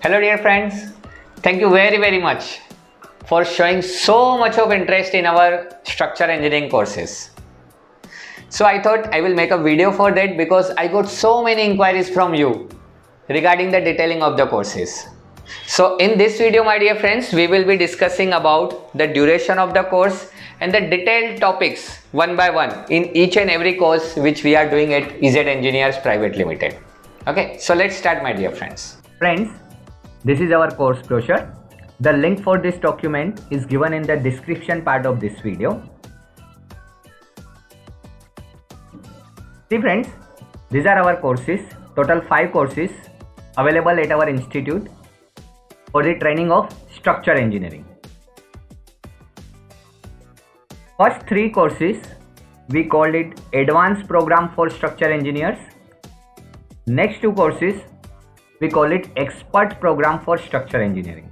Hello dear friends, thank you very much for showing so much of interest in our structural engineering courses. So I thought I will make a video for that because I got so many inquiries from you regarding the detailing of the courses. So in this video my dear friends, we will be discussing about the duration of the course and the detailed topics one by one in each and every course which we are doing at EZ Engineers Private Limited. Okay, so let's start my dear friends. Friends, this is our course brochure. The link for this document is given in the description part of this video. See friends, these are our courses, total 5 courses available at our institute for the training of structural engineering. First 3 courses we called it Advanced Program for Structural Engineers. Next 2 courses we call it Expert Program for Structural Engineering.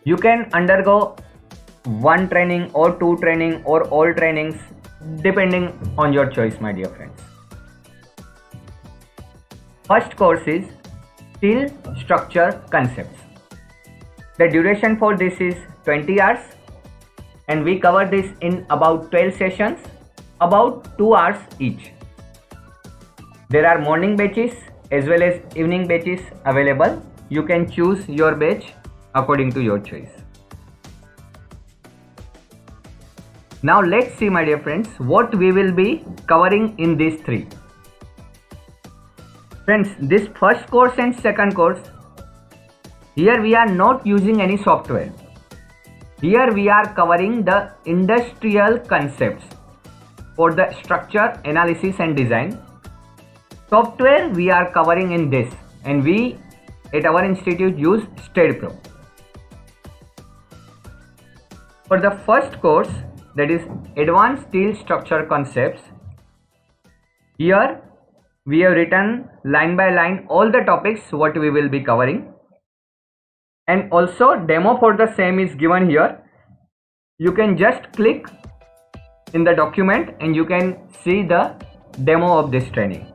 You can undergo 1 training or 2 training or all trainings depending on your choice my dear friends. First course is Steel Structure Concepts. The duration for this is 20 hours and we cover this in about 12 sessions, about 2 hours each. There are morning batches as well as evening batches available. You can choose your batch according to your choice. Now let's see my dear friends what we will be covering in these 3. Friends, this first course and second course, here we are not using any software. Here we are covering the industrial concepts for the structure, analysis and design. Software we are covering in this, and we at our institute use STAAD.Pro. For the first course, that is Advanced Steel Structure Concepts, here we have written line by line all the topics what we will be covering, and also demo for the same is given here. You can just click in the document and you can see the demo of this training.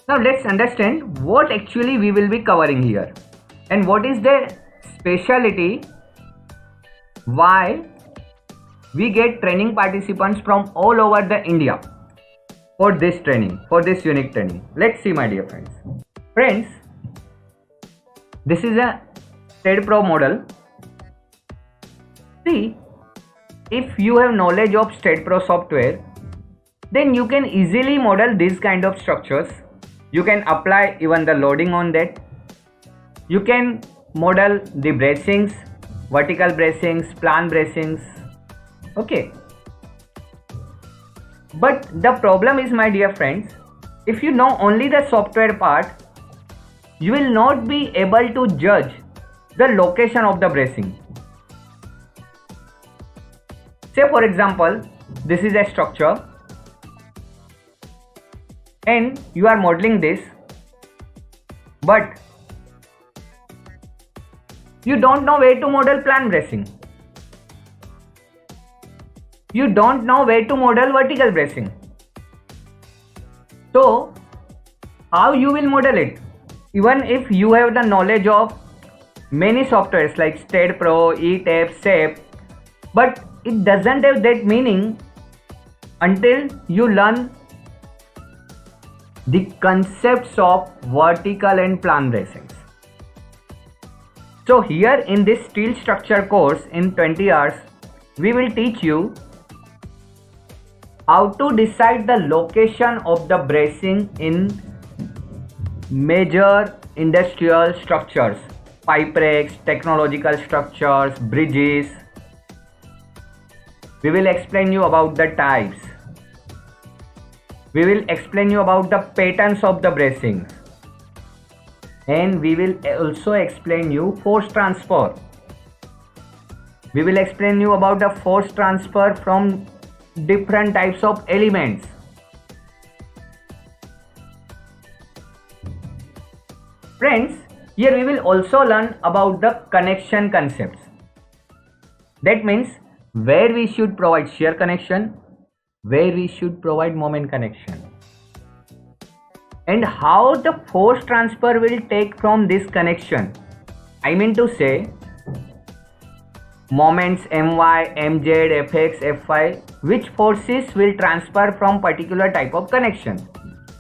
Now let's understand what actually we will be covering here and what is the speciality, why we get training participants from all over the India for this training, for this unique training. Let's see my dear friends. Friends, this is a STAAD.Pro model. See, if you have knowledge of STAAD.Pro software, then you can easily model these kind of structures. You can apply even the loading on that. You can model the bracings, vertical bracings, plan bracings. Okay. But the problem is my dear friends, if you know only the software part, you will not be able to judge the location of the bracing. Say for example, this is a structure and you are modeling this, but you don't know where to model plan bracing. You don't know where to model vertical bracing. So how you will model it? Even if you have the knowledge of many softwares like STAAD.Pro, ETABS, SAP, but it doesn't have that meaning until you learn the concepts of vertical and plan bracings. So here in this steel structure course in 20 hours, we will teach you how to decide the location of the bracing in major industrial structures, pipe racks, technological structures, bridges. We will explain you about the types. We will explain you about the patterns of the bracing. And we will also explain you force transfer. We will explain you about the force transfer from different types of elements. Friends, here we will also learn about the connection concepts. That means where we should provide shear connection, where we should provide moment connection. and how the force transfer will take from this connection. I mean to say, moments my, mz, fx, fy, which forces will transfer from particular type of connection.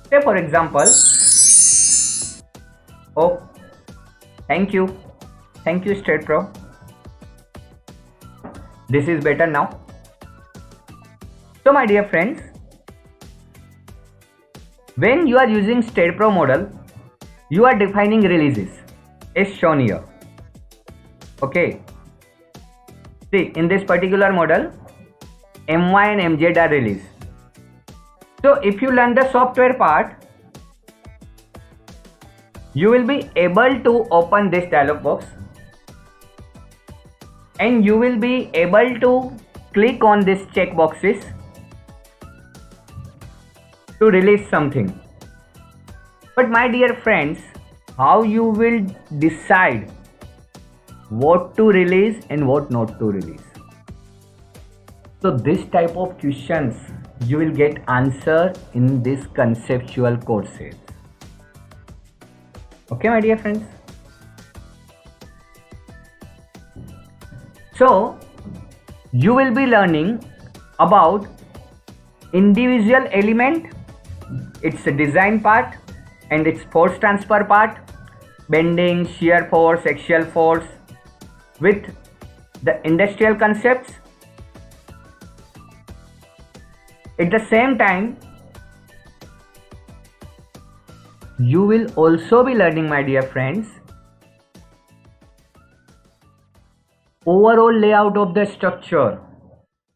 Say for example, oh, thank you Straight Pro. This is better now. So my dear friends, when you are using Straight Pro model, you are defining releases as shown here. Okay. See, in this particular model, my and mz are released. So if you learn the software part, you will be able to open this dialog box and you will be able to click on this check boxes to release something. But my dear friends, how you will decide what to release and what not to release? So this type of questions you will get answer in this conceptual courses. Okay my dear friends. So you will be learning about individual element, its design part and its force transfer part, bending, shear force, axial force, with the industrial concepts. At the same time, you will also be learning, my dear friends, overall layout of the structure,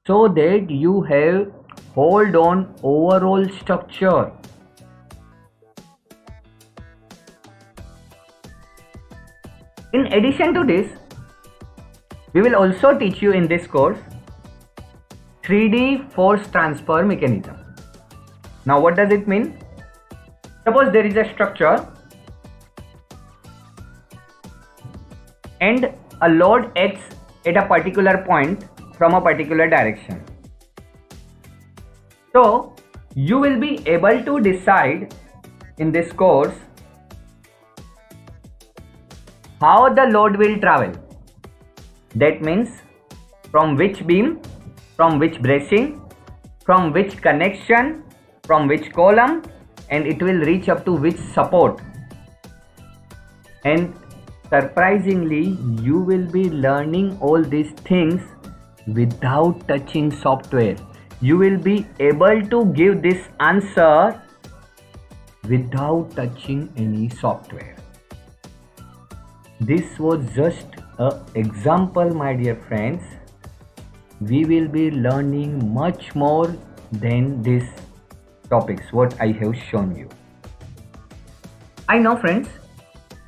so that you have hold on overall structure. In addition to this, we will also teach you in this course 3D force transfer mechanism. Now what does it mean? Suppose there is a structure and a load acts at a particular point from a particular direction. So you will be able to decide in this course how the load will travel. That means from which beam, from which bracing, from which connection, from which column, and it will reach up to which support. And surprisingly, you will be learning all these things without touching software. You will be able to give this answer without touching any software. This was just an example, my dear friends. We will be learning much more than these topics what I have shown you. I know friends,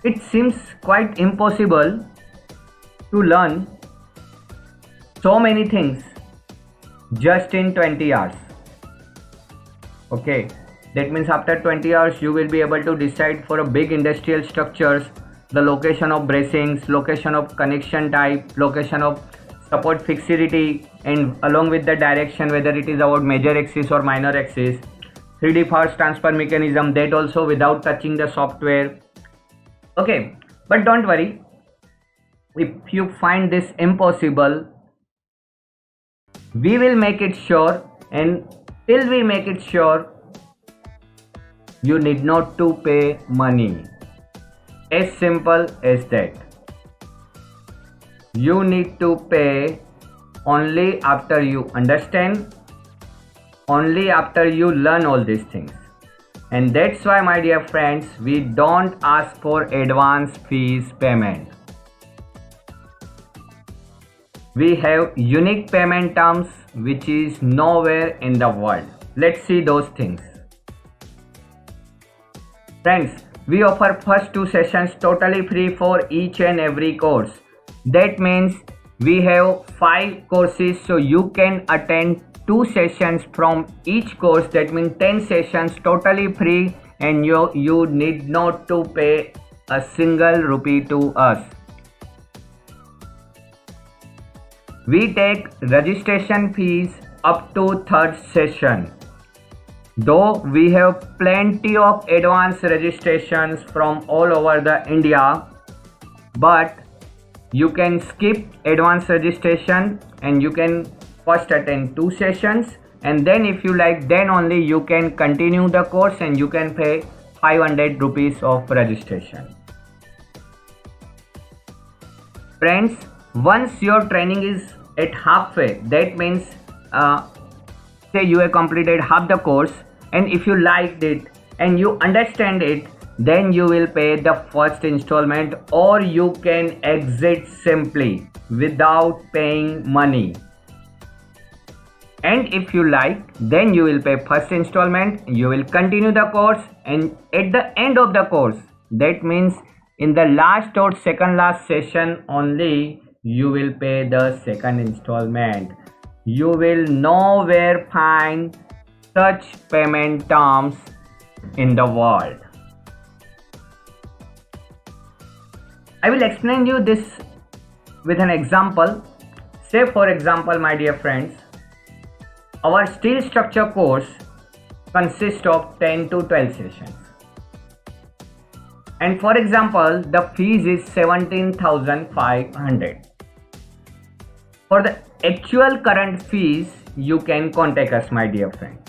it seems quite impossible to learn so many things just in 20 hours. Okay, that means after 20 hours you will be able to decide for a big industrial structures, the location of bracings, location of connection type, location of support fixity, and along with the direction, whether it is about major axis or minor axis. 3D force transfer mechanism, that also without touching the software. Okay, but don't worry, if you find this impossible, we will make it sure, and till we make it sure, you need not to pay money. As simple as that. You need to pay only after you understand, only after you learn all these things. And that's why, my dear friends, we don't ask for advance fees payment. We have unique payment terms which is nowhere in the world. Let's see those things. Friends, we offer first 2 sessions totally free for each and every course. That means we have 5 courses, so you can attend 2 sessions from each course. That means 10 sessions totally free, and you need not to pay a single rupee to us. We take registration fees up to 3rd session. Though we have plenty of advanced registrations from all over the India, but you can skip advanced registration and you can first attend 2 sessions, and then if you like, then only you can continue the course and you can pay 500 rupees of registration. Friends, once your training is at halfway, that means say you have completed half the course, and if you liked it and you understand it, then you will pay the first installment, or you can exit simply without paying money. And if you like, then you will pay first installment, you will continue the course, and at the end of the course, that means in the last or second last session only, you will pay the second installment. You will nowhere find such payment terms in the world. I will explain you this with an example. Say for example, my dear friends, our steel structure course consists of 10 to 12 sessions. And for example, the fees is 17,500. For the actual current fees, you can contact us, my dear friends.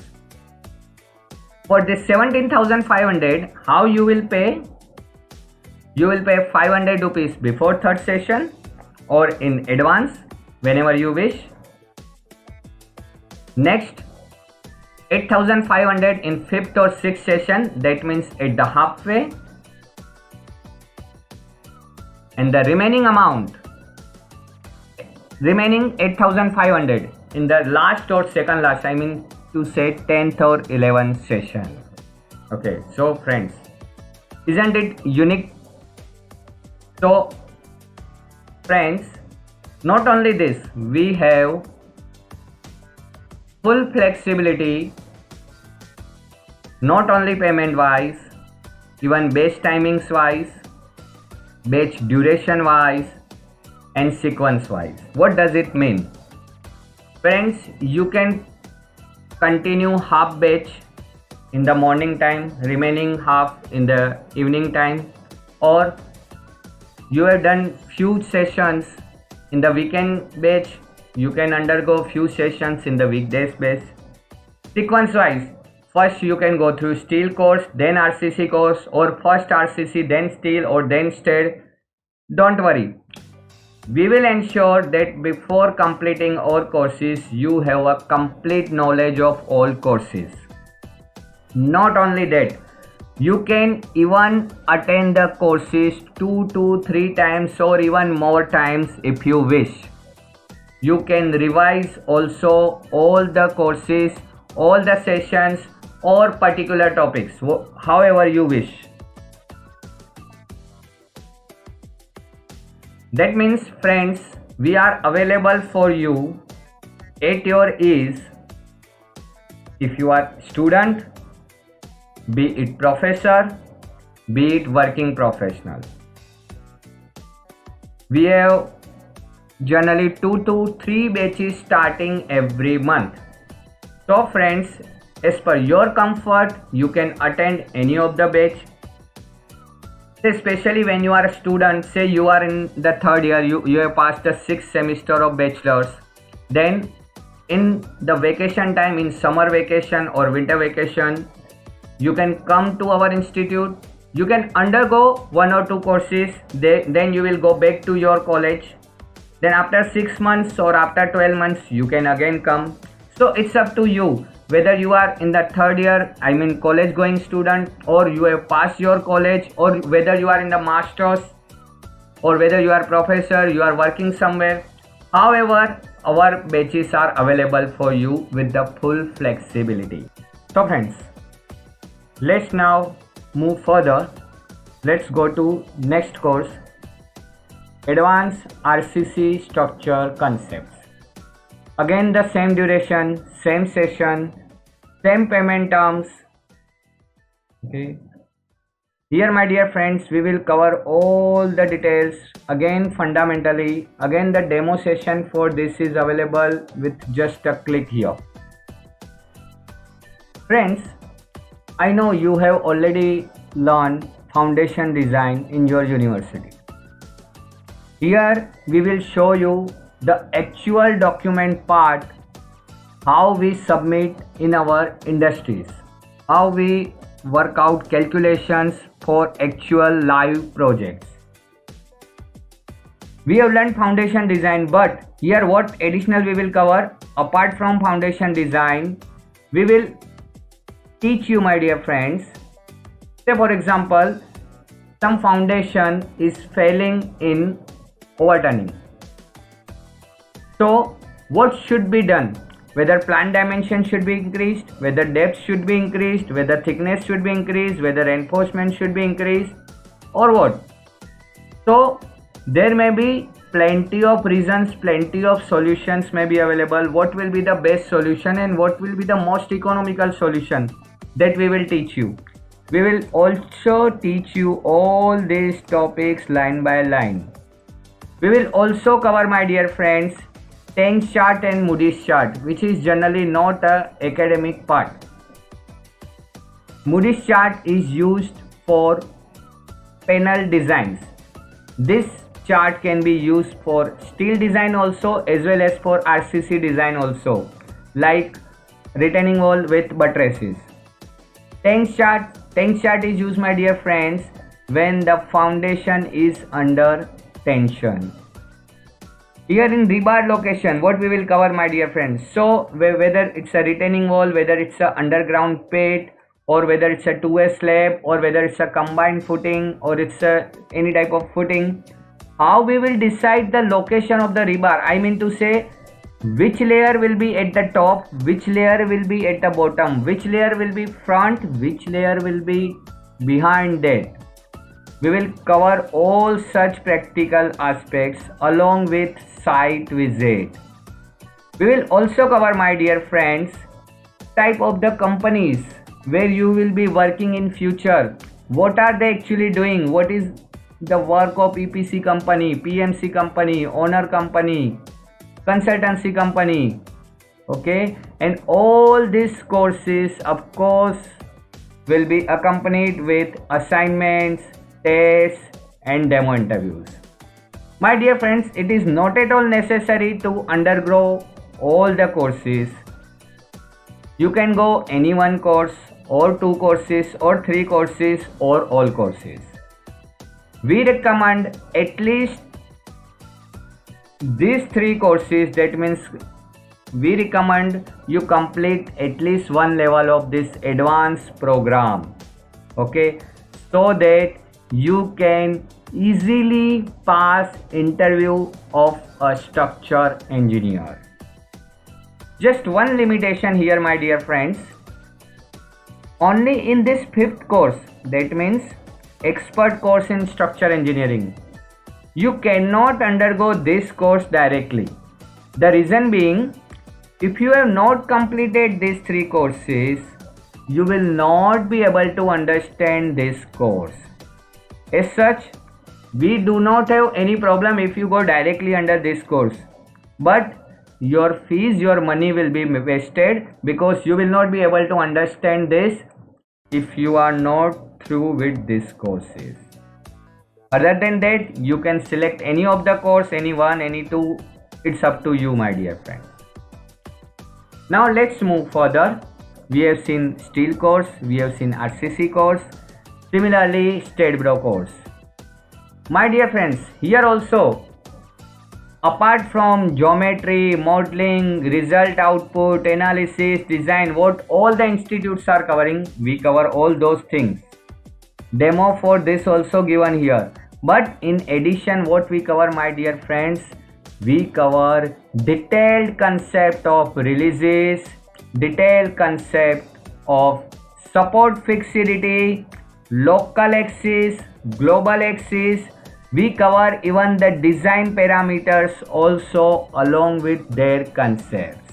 For this 17,500, how you will pay? You will pay 500 rupees before third session or in advance whenever you wish. Next, 8,500 in fifth or sixth session, that means at the halfway. And the remaining amount, remaining 8,500 in the last or second last, I mean to say 10th or 11th session. Okay, so friends, isn't it unique? So friends, not only this, we have full flexibility, not only payment wise, even batch timings wise, batch duration wise, and sequence wise. What does it mean? Friends, you can continue half batch in the morning time, remaining half in the evening time, or you have done few sessions in the weekend batch, you can undergo few sessions in the weekdays batch. Sequence wise, first you can go through steel course, then RCC course, or first RCC, then steel, or then steel. Don't worry, we will ensure that before completing all courses, you have a complete knowledge of all courses. Not only that, you can even attend the courses 2 to 3 times or even more times if you wish. You can revise also all the courses, all the sessions, or particular topics, however you wish. That means, friends, we are available for you at your ease. If you are student, be it professor, be it working professional. We have generally 2 to 3 batches starting every month. So friends, as per your comfort, you can attend any of the batch. Especially when you are a student, say you are in the third year, you have passed the 6th semester of bachelor's, then in the vacation time, in summer vacation or winter vacation, you can come to our institute, you can undergo 1 or 2 courses, then you will go back to your college, then after 6 months or after 12 months you can again come. So it's up to you whether you are in the third year, I mean college going student, or you have passed your college, or whether you are in the masters, or whether you are professor, you are working somewhere. However, our batches are available for you with the full flexibility. So friends, let's now move further. Let's go to next course, Advanced RCC Structure Concepts. Again the same duration, same session, same payment terms. Okay. Here my dear friends, we will cover all the details again fundamentally. Again the demo session for this is available with just a click here. Friends, I know you have already learned foundation design in your university. Here we will show you the actual document part, how we submit in our industries, how we work out calculations for actual live projects. We have learned foundation design, but here what additional we will cover apart from foundation design, we will teach you, my dear friends. Say for example, some foundation is failing in overturning. So what should be done? Whether plan dimension should be increased, whether depth should be increased, whether thickness should be increased, whether reinforcement should be increased, or what? So there may be plenty of reasons, plenty of solutions may be available. What will be the best solution and what will be the most economical solution, that we will teach you. We will also teach you all these topics line by line. We will also cover, my dear friends, Tanks chart and Moody's chart, which is generally not a academic part. Moody's chart is used for panel designs. This chart can be used for steel design also, as well as for RCC design also, like retaining wall with buttresses. Tanks chart is used, my dear friends, when the foundation is under tension. Here in rebar location, what we will cover, my dear friends. So whether it's a retaining wall, whether it's a underground pit, or whether it's a 2A slab, or whether it's a combined footing, or it's any type of footing, how we will decide the location of the rebar. I mean to say, which layer will be at the top, which layer will be at the bottom, which layer will be front, which layer will be behind that. We will cover all such practical aspects along with site visit. We will also cover, my dear friends, type of the companies where you will be working in future. What are they actually doing? What is the work of EPC company, PMC company, owner company, consultancy company? Okay, and all these courses, of course, will be accompanied with assignments, tests and demo interviews. My dear friends, it is not at all necessary to undergo all the courses. You can go any one course or two courses or three courses or all courses. We recommend at least these three courses. That means we recommend you complete at least one level of this advanced program. Okay, so that you can easily pass interview of a structure engineer. Just one limitation here, my dear friends. Only in this fifth course, that means expert course in structure engineering, you cannot undergo this course directly. The reason being, if you have not completed these three courses, you will not be able to understand this course. As such, we do not have any problem if you go directly under this course, but your fees, your money will be wasted, because you will not be able to understand this if you are not through with these courses. Other than that, you can select any of the course, any one, any two, it's up to you, my dear friends. Now let's move further. We have seen steel course, we have seen RCC course, similarly STAAD.Bro course. My dear friends, here also, apart from geometry, modeling, result output, analysis, design, what all the institutes are covering, we cover all those things. Demo for this also given here. But in addition, what we cover, my dear friends, we cover detailed concept of releases, detailed concept of support fixity, local axis, global axis. We cover even the design parameters also along with their concepts.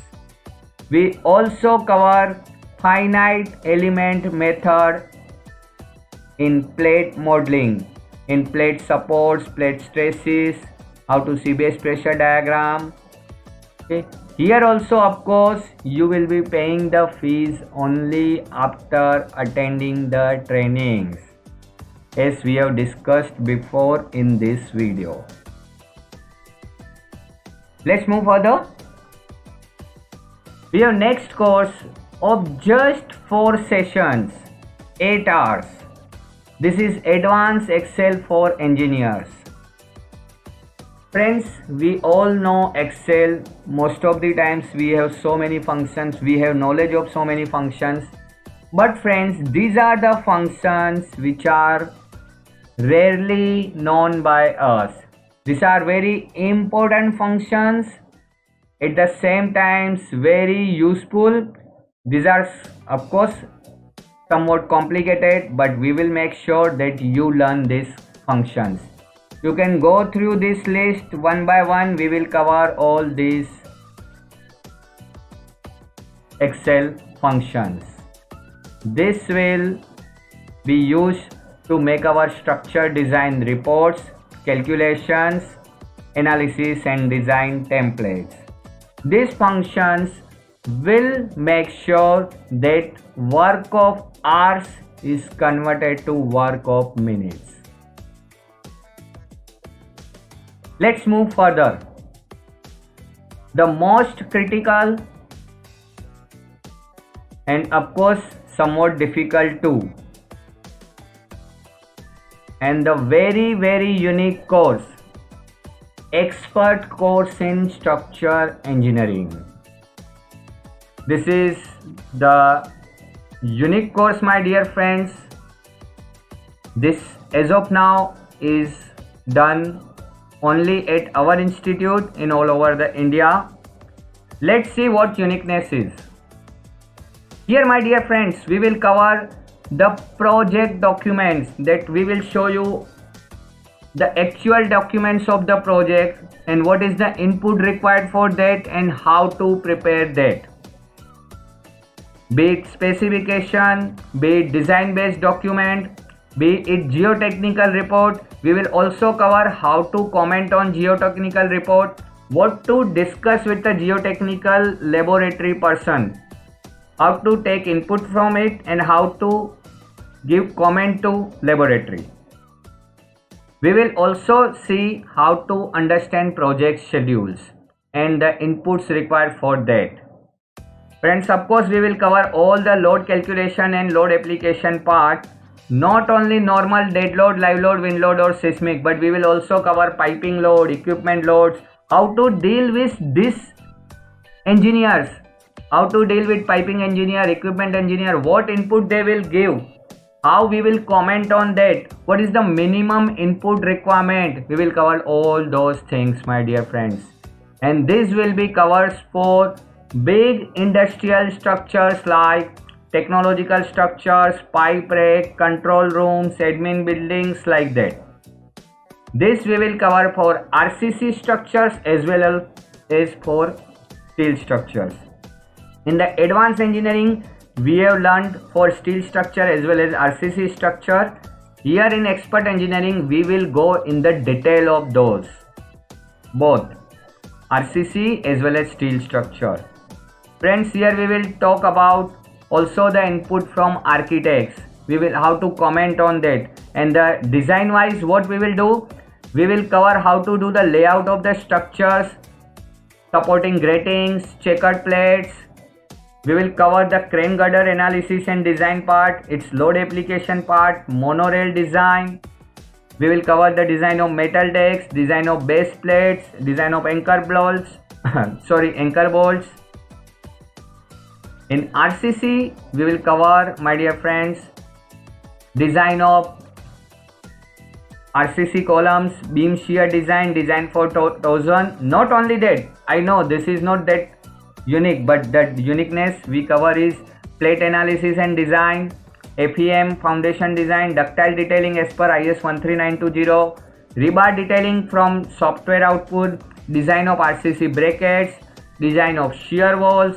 We also cover finite element method in plate modeling, in plate supports, plate stresses, how to see base pressure diagram. Okay. Here also, of course, you will be paying the fees only after attending the trainings, as we have discussed before in this video. Let's move further. We have next course of just 4 sessions, 8 hours. This is Advanced Excel for Engineers. Friends, we all know Excel. Most of the times we have so many functions, we have knowledge of so many functions. But friends, these are the functions which are rarely known by us. These are very important functions, at the same time very useful. These are of course somewhat complicated, but we will make sure that you learn these functions. You can go through this list one by one. We will cover all these Excel functions. This will be used to make our structure design reports, calculations, analysis and design templates. These functions will make sure that work of hours is converted to work of minutes. Let's move further. The most critical and of course somewhat difficult too, and the very unique course, expert course in structure engineering. This is the unique course, my dear friends. This as of now is done only at our institute in all over the India. Let's see what uniqueness is. Here, my dear friends, we will cover the project documents, that we will show you the actual documents of the project and what is the input required for that and how to prepare that. Be it specification, be it design based document, be it geotechnical report. We will also cover how to comment on geotechnical report, what to discuss with the geotechnical laboratory person, how to take input from it and how to give comment to laboratory. We will also see how to understand project schedules and the inputs required for that. Friends, of course, we will cover all the load calculation and load application part. Not only normal dead load, live load, wind load or seismic, but we will also cover piping load, equipment loads, how to deal with these engineers, how to deal with piping engineer, equipment engineer, what input they will give, how we will comment on that, what is the minimum input requirement. We will cover all those things, my dear friends. And this will be covers for big industrial structures like technological structures, pipe rack, control rooms, admin buildings, like that. This we will cover for RCC structures as well as for steel structures. In the advanced engineering, we have learned for steel structure as well as RCC structure. Here in expert engineering, we will go in the detail of those, both RCC as well as steel structure. Friends, here we will talk about also the input from architects. We will how to comment on that, and the design wise what we will do, we will cover how to do the layout of the structures, supporting gratings, checkered plates. We will cover the crane girder analysis and design part, its load application part, monorail design. We will cover the design of metal decks, design of base plates, design of anchor bolts. Anchor bolts. In RCC, we will cover, my dear friends, design of RCC columns, beam shear design, design for torsion. Not only that, I know this is not that unique, but that uniqueness we cover is plate analysis and design, FEM foundation design, ductile detailing as per IS 13920, rebar detailing from software output, design of RCC brackets, design of shear walls,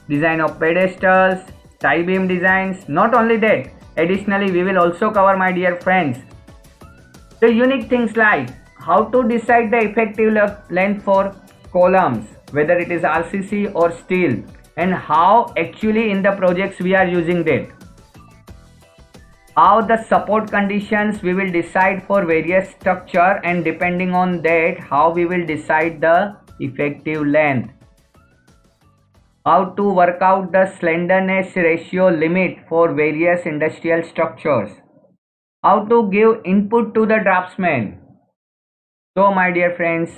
design of pedestals, tie beam designs. Not only that, additionally we will also cover, my dear friends, the unique things like how to decide the effective length for columns, whether it is RCC or steel, and how actually in the projects we are using that. How the support conditions we will decide for various structure, and depending on that how we will decide the effective length. How to work out the slenderness ratio limit for various industrial structures. How to give input to the draftsman. So my dear friends,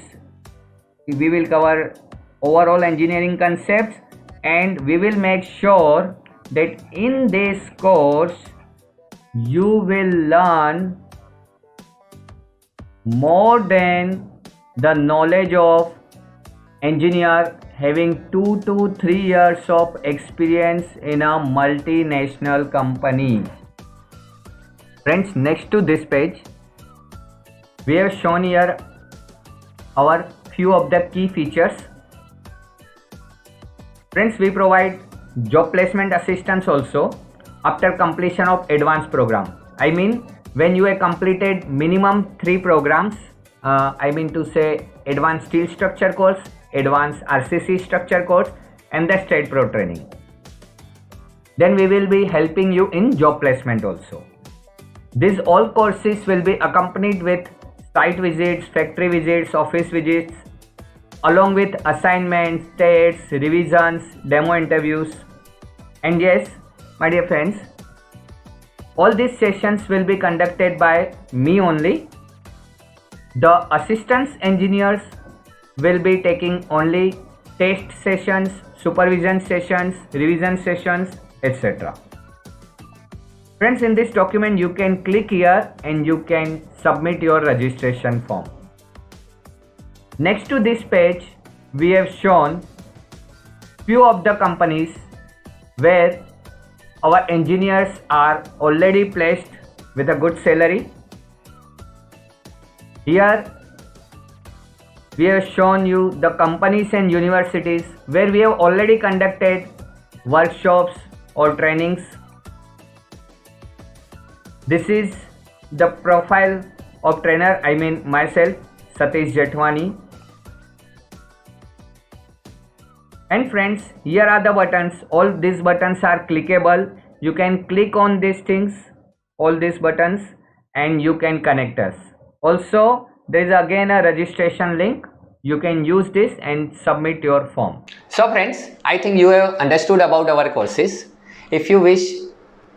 we will cover overall engineering concepts, and we will make sure that in this course you will learn more than the knowledge of engineer having 2 to 3 years of experience in a multinational company. Friends, next to this page we have shown here our few of the key features. Friends, we provide job placement assistance also after completion of advanced program. I mean, when you have completed minimum 3 programs, I mean to say advanced steel structure course, advanced RCC structure course, and the state pro training. Then we will be helping you in job placement also. These all courses will be accompanied with site visits, factory visits, office visits, along with assignments, tests, revisions, demo interviews. And yes, my dear friends, all these sessions will be conducted by me only. The assistant engineers will be taking only test sessions, supervision sessions, revision sessions, etc. Friends, in this document you can click here and you can submit your registration form. Next to this page we have shown few of the companies where our engineers are already placed with a good salary. Here we have shown you the companies and universities where we have already conducted workshops or trainings. This is the profile of trainer, I mean myself, Satish Jethwani. And friends, here are the buttons. All these buttons are clickable. You can click on these things, all these buttons, and you can connect us. Also, there is again a registration link. You can use this and submit your form. So friends, I think you have understood about our courses. If you wish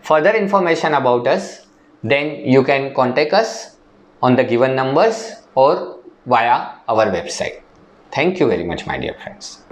further information about us, then you can contact us on the given numbers or via our website. Thank you very much, my dear friends.